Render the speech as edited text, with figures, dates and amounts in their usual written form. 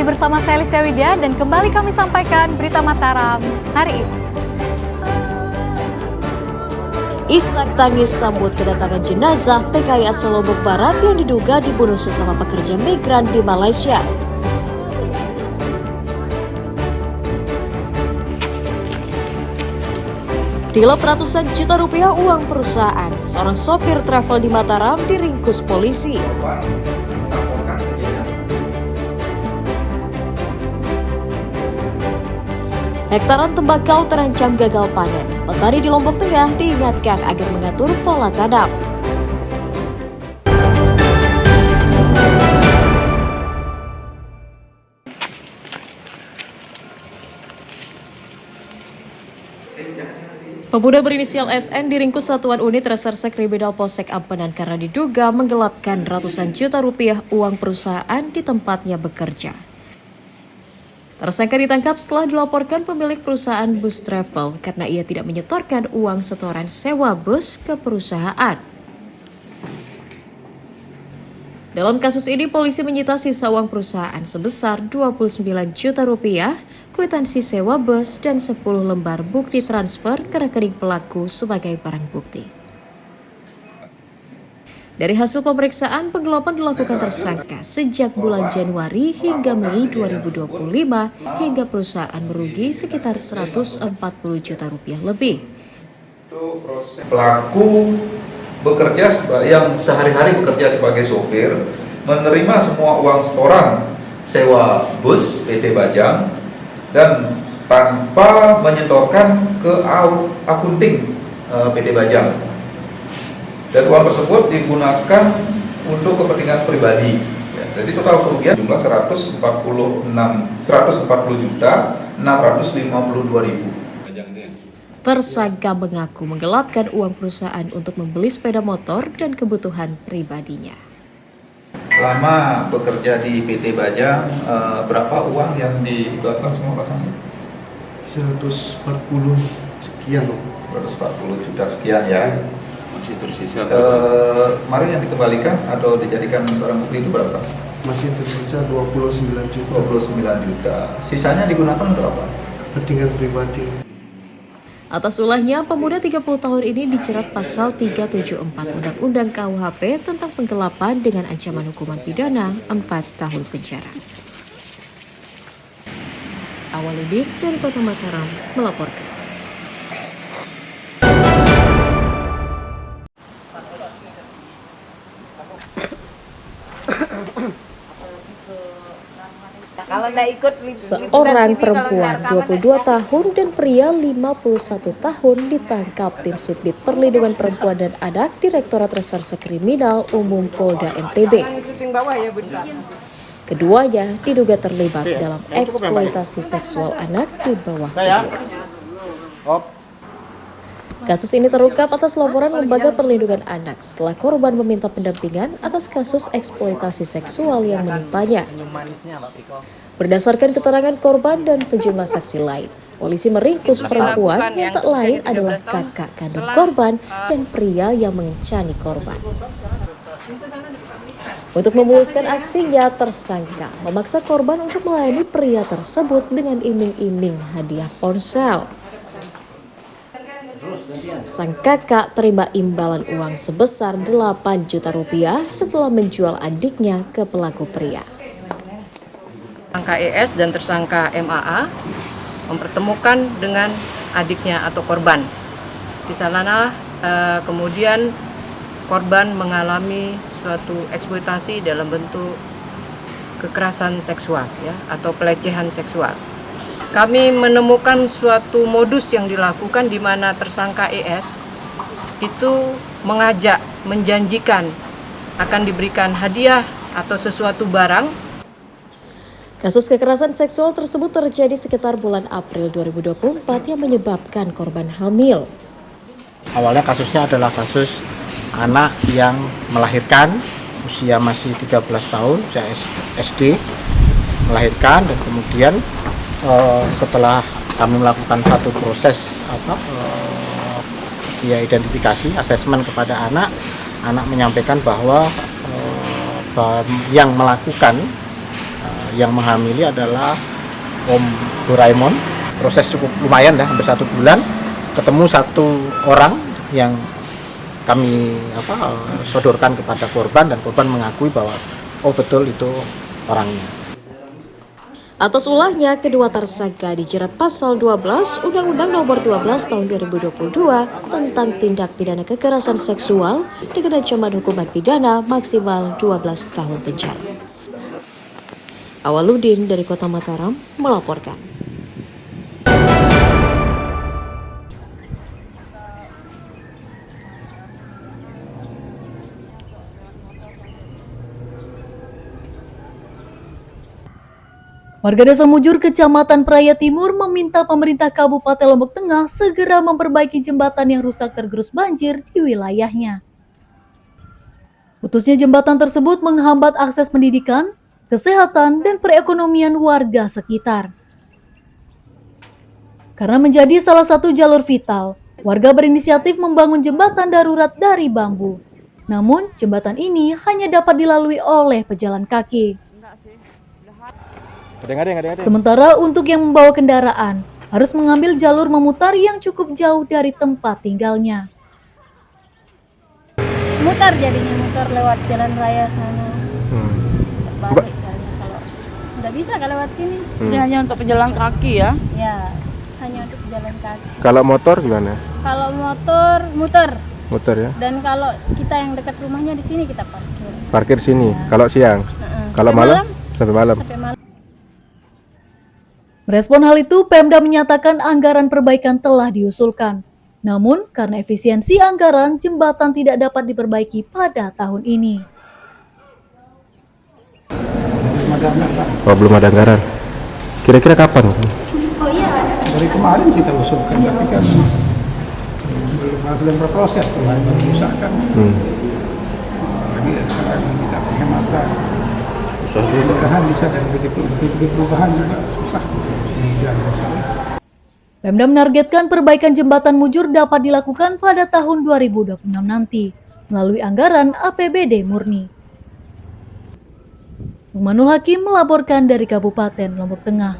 Masih bersama saya Listia Widya dan kembali kami sampaikan berita Mataram hari ini. Isak tangis sambut kedatangan jenazah TKI asal Lombok Barat yang diduga dibunuh sesama pekerja migran di Malaysia. Tilap ratusan juta rupiah uang perusahaan, seorang sopir travel di Mataram diringkus polisi. Hektaran tembakau terancam gagal panen. Petani di Lombok Tengah diingatkan agar mengatur pola tanam. Pemuda berinisial SN diringkus Satuan Unit Reserse Kriminal Polsek Ampenan karena diduga menggelapkan ratusan juta rupiah uang perusahaan di tempatnya bekerja. Tersangka ditangkap setelah dilaporkan pemilik perusahaan bus travel karena ia tidak menyetorkan uang setoran sewa bus ke perusahaan. Dalam kasus ini, polisi menyita sisa uang perusahaan sebesar 29 juta rupiah, kwitansi sewa bus, dan 10 lembar bukti transfer ke rekening pelaku sebagai barang bukti. Dari hasil pemeriksaan, penggelapan dilakukan tersangka sejak bulan Januari hingga Mei 2025 hingga perusahaan merugi sekitar 140 juta rupiah lebih. Pelaku bekerja yang sehari-hari bekerja sebagai sopir, menerima semua uang setoran sewa bus PT Bajang dan tanpa menyetorkan ke akunting PT Bajang. Dan uang tersebut digunakan untuk kepentingan pribadi. Ya, jadi total kerugian jumlah 140 juta 652 ribu. Tersangka mengaku menggelapkan uang perusahaan untuk membeli sepeda motor dan kebutuhan pribadinya. Selama bekerja di PT Bajang, berapa uang yang digelapkan semua pasangan? 140 sekian. 140 juta sekian ya. Masih tersisa kemarin yang dikembalikan atau dijadikan barang bukti itu berapa? Masih tersisa 29 juta. 29 juta. Sisanya digunakan untuk apa? Kepentingan pribadi. Atas ulahnya, pemuda 30 tahun ini dijerat pasal 374 Undang-Undang KUHP tentang penggelapan dengan ancaman hukuman pidana 4 tahun penjara. Awaludin dari Kota Mataram melaporkan. Seorang perempuan 22 tahun dan pria 51 tahun ditangkap tim Subdit Perlindungan Perempuan dan Anak Direktorat Reserse Kriminal Umum Polda NTB. Keduanya diduga terlibat dalam eksploitasi seksual anak di bawah umur. Kasus ini terungkap atas laporan Lembaga Perlindungan Anak setelah korban meminta pendampingan atas kasus eksploitasi seksual yang menimpanya. Berdasarkan keterangan korban dan sejumlah saksi lain, polisi meringkus perempuan yang tak lain adalah kakak kandung korban dan pria yang mengencani korban. Untuk memuluskan aksinya, tersangka memaksa korban untuk melayani pria tersebut dengan iming-iming hadiah ponsel. Sang kakak terima imbalan uang sebesar 8 juta rupiah setelah menjual adiknya ke pelaku pria. Tersangka ES dan tersangka MAA mempertemukan dengan adiknya atau korban. Di sana kemudian korban mengalami suatu eksploitasi dalam bentuk kekerasan seksual ya, atau pelecehan seksual. Kami menemukan suatu modus yang dilakukan di mana tersangka ES itu mengajak, menjanjikan akan diberikan hadiah atau sesuatu barang. Kasus kekerasan seksual tersebut terjadi sekitar bulan April 2024 yang menyebabkan korban hamil. Awalnya kasusnya adalah kasus anak yang melahirkan usia masih 13 tahun, usia SD, melahirkan dan kemudian setelah kami melakukan satu proses identifikasi, asesmen kepada anak menyampaikan bahwa yang melakukan yang menghamili adalah Om Doraemon. Proses cukup lumayan ya, hampir 1 bulan. Ketemu 1 orang yang kami sodorkan kepada korban, dan korban mengakui bahwa oh betul itu orangnya. Atas ulahnya, kedua tersangka dijerat pasal 12 Undang-Undang Nomor 12 Tahun 2022 tentang tindak pidana kekerasan seksual dengan ancaman hukuman pidana maksimal 12 tahun penjara. Awaludin dari Kota Mataram melaporkan. Warga Desa Mujur, Kecamatan Praia Timur meminta pemerintah Kabupaten Lombok Tengah segera memperbaiki jembatan yang rusak tergerus banjir di wilayahnya. Putusnya jembatan tersebut menghambat akses pendidikan, kesehatan, dan perekonomian warga sekitar. Karena menjadi salah satu jalur vital, warga berinisiatif membangun jembatan darurat dari bambu. Namun, jembatan ini hanya dapat dilalui oleh pejalan kaki. Sementara untuk yang membawa kendaraan, harus mengambil jalur memutar yang cukup jauh dari tempat tinggalnya. Mutar jadinya, mutar lewat jalan raya sana. Balik soalnya kalau nggak bisa kalau lewat sini. Ini hanya untuk pejalan kaki ya? Ya, hanya untuk pejalan kaki. Kalau motor gimana? Kalau motor muter. Muter ya? Dan kalau kita yang dekat rumahnya di sini kita parkir. Parkir sini. Ya. Kalau siang? Kalau malam? Sampai malam. Sampai malam. Merespon hal itu, Pemda menyatakan anggaran perbaikan telah diusulkan. Namun, karena efisiensi anggaran, jembatan tidak dapat diperbaiki pada tahun ini. Oh, belum ada anggaran. Kira-kira kapan? Dari kemarin kita usulkan, tapi kan belum berproses, baru usahakan. Lagi sekarang kita penghematan. Mudah-mudahan bisa, dan begitu perubahan juga susah. Pemda menargetkan perbaikan jembatan Mujur dapat dilakukan pada tahun 2026 nanti melalui anggaran APBD murni. Numanul Hakim melaporkan dari Kabupaten Lombok Tengah.